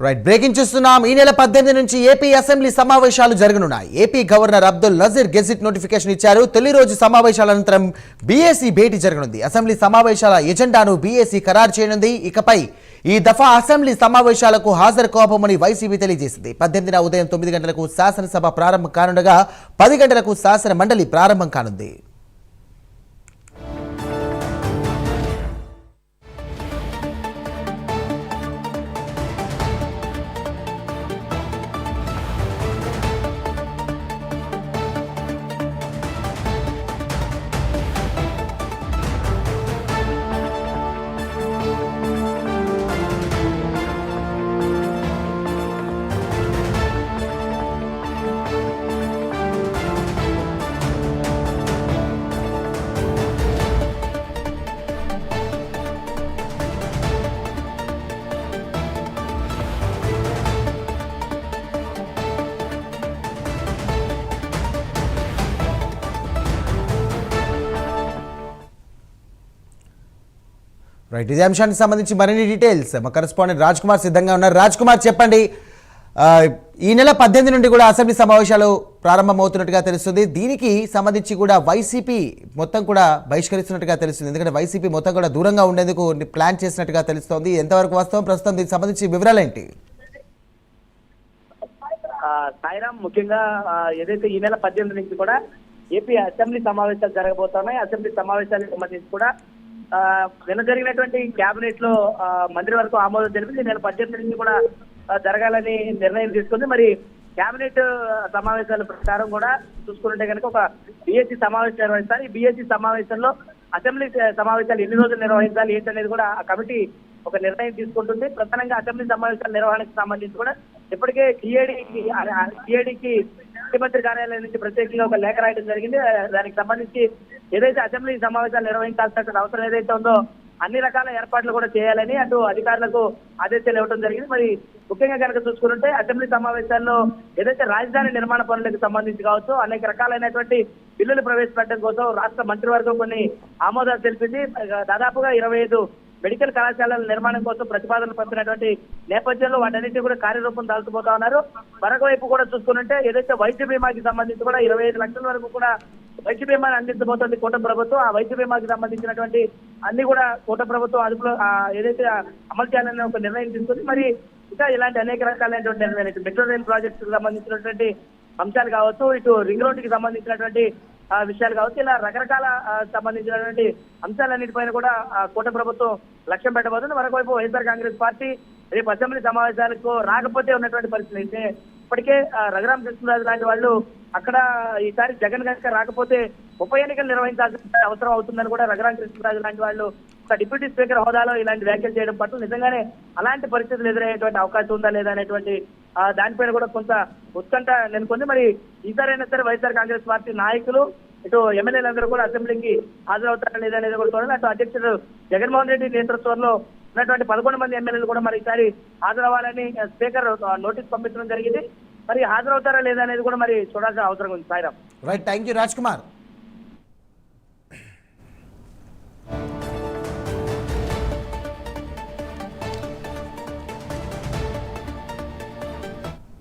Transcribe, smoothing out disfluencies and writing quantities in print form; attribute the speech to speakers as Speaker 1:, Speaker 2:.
Speaker 1: Right breaking చూస్తున్నాం. ఈ నెల 18 నుంచి ఏపీ అసెంబ్లీ సమావేశాలు జరగనున్నాయి. AP governor Abdul Nazeer gazette notification ఇచ్చారు. తొలి రోజు సమావేశాల అనంతరం బీఏసీ భేటీ జరగనుంది. అసెంబ్లీ సమావేశాల ఎజెండాను బీఏసీ ఖరారు చేయనుంది. ఇకపై ఈ దఫా అసెంబ్లీ సమావేశాలకు హాజరు కావమని వైసీపీ తెలియజేసింది. 18న ఉదయం 9 గంటలకు శాసనసభ ప్రారంభం కానుండగా 10 గంటలకు శాసన మండలి ప్రారంభం కానుంది. రైట్, ఇదే అంశానికి సంబంధించి మరిన్ని డీటెయిల్స్ మా కరెస్పాండెంట్ రాజ్ కుమార్ సిద్ధంగా ఉన్నారు. రాజ్ కుమార్ చెప్పండి, ఈ నెల 18 నుండి కూడా అసెంబ్లీ సమావేశాలు ప్రారంభమవుతున్నట్టుగా తెలుస్తుంది. దీనికి సంబంధించి కూడా వైసీపీ మొత్తం కూడా బహిష్కరిస్తున్నట్టుగా తెలుస్తుంది. ఎందుకంటే వైసీపీ మొత్తం కూడా దూరంగా ఉండేందుకు ప్లాన్ చేసినట్టుగా తెలుస్తోంది. ఎంతవరకు వాస్తవం? ప్రస్తుతం దీనికి సంబంధించి వివరాలు ఏంటి?
Speaker 2: సాయిరామ్, ముఖ్యంగా ఏదైతే ఈ నెల 18 నుంచి కూడా ఏపీ అసెంబ్లీ సమావేశాలు జరగబోతున్నాయి. అసెంబ్లీ సమావేశాలకు సంబంధించి కూడా నిన్న జరిగినటువంటి కేబినెట్ లో మంత్రివర్గం ఆమోదం తెలిపింది. ఈ నెల 18 నుంచి కూడా జరగాలని నిర్ణయం తీసుకుంది. మరి కేబినెట్ సమావేశాల ప్రకారం కూడా చూసుకుంటే కనుక ఒక బీఏసీ సమావేశం నిర్వహిస్తారు. ఈ బీఏసీ సమావేశంలో అసెంబ్లీ సమావేశాలు ఎన్ని రోజులు నిర్వహించాలి ఏంటనేది కూడా ఆ కమిటీ ఒక నిర్ణయం తీసుకుంటుంది. ప్రధానంగా అసెంబ్లీ సమావేశాల నిర్వహణకు సంబంధించి కూడా ఇప్పటికే టీఏడీకి ముఖ్యమంత్రి కార్యాలయం నుంచి ప్రత్యేకంగా ఒక లేఖ రాయడం జరిగింది. దానికి సంబంధించి ఏదైతే అసెంబ్లీ సమావేశాలు నిర్వహించాల్సిన అవసరం ఏదైతే ఉందో అన్ని రకాల ఏర్పాట్లు కూడా చేయాలని అటు అధికారులకు ఆదేశాలు ఇవ్వడం జరిగింది. మరి ముఖ్యంగా కనుక చూసుకుంటే అసెంబ్లీ సమావేశాల్లో ఏదైతే రాజధాని నిర్మాణ పనులకు సంబంధించి కావచ్చు అనేక రకాలైనటువంటి బిల్లులు ప్రవేశపెట్టడం కోసం రాష్ట్ర మంత్రివర్గం కొన్ని ఆమోదాలు తెలిపింది. దాదాపుగా 25 మెడికల్ కళాశాలల నిర్మాణం కోసం ప్రతిపాదనలు పంపినటువంటి నేపథ్యంలో వాటన్నిటి కూడా కార్యరూపం దాల్చిపోతా ఉన్నారు. మరొక వైపు కూడా చూసుకుంటే ఏదైతే వైద్య బీమాకి సంబంధించి కూడా 25 లక్షల వరకు కూడా వైద్య బీమాని అందించబోతోంది కూటమి ప్రభుత్వం. ఆ వైద్య బీమాకి సంబంధించినటువంటి అన్ని కూడా కూటమి ప్రభుత్వం అదుపులో ఏదైతే అమలు చేయాలని ఒక నిర్ణయం తీసుకుంది. మరి ఇంకా ఇలాంటి అనేక రకాలైనటువంటి నిర్ణయాలు మెట్రో రైల్ ప్రాజెక్టుకు సంబంధించినటువంటి అంశాలు కావచ్చు, ఇటు రింగ్ రోడ్డుకి సంబంధించినటువంటి విషయాలు కావచ్చు, ఇలా రకరకాల సంబంధించినటువంటి అంశాలన్నిటిపైన కూడా కూటమి ప్రభుత్వం లక్ష్యం పెట్టబోతుంది. మరొకవైపు వైఎస్ఆర్ కాంగ్రెస్ పార్టీ రేపు అసెంబ్లీ సమావేశాలకు రాకపోతే ఉన్నటువంటి పరిస్థితి అయితే ఇప్పటికే రఘురామ కృష్ణరాజు లాంటి వాళ్ళు అక్కడ ఈసారి జగన్ కనుక రాకపోతే ఉప ఎన్నికలు నిర్వహించాల్సిన అవసరం అవుతుందని కూడా రఘురామ కృష్ణరాజు లాంటి వాళ్ళు ఒక డిప్యూటీ స్పీకర్ హోదాలో ఇలాంటి వ్యాఖ్యలు చేయడం పట్ల నిజంగానే అలాంటి పరిస్థితులు ఎదురయ్యేటువంటి అవకాశం ఉందా లేదా అనేటువంటి దానిపైన కూడా కొంత ఉత్కంఠ నెలకొంది. మరి ఈసారైనా సరే వైఎస్ఆర్ కాంగ్రెస్ పార్టీ నాయకులు ఇటు ఎమ్మెల్యేలందరూ కూడా అసెంబ్లీకి హాజరవుతారా లేదా అనేది కూడా చూడాలి. అటు అధ్యక్షుడు జగన్మోహన్ రెడ్డి నేతృత్వంలో ఉన్నటువంటి 11 మంది ఎమ్మెల్యేలు కూడా మరి ఈసారి హాజరవ్వాలని స్పీకర్ నోటీస్ పంపించడం జరిగింది. మరి హాజరవుతారా లేదా అనేది కూడా మరి చూడాల్సిన అవసరం ఉంది. Sairam.
Speaker 1: Right, thank you Raj Kumar.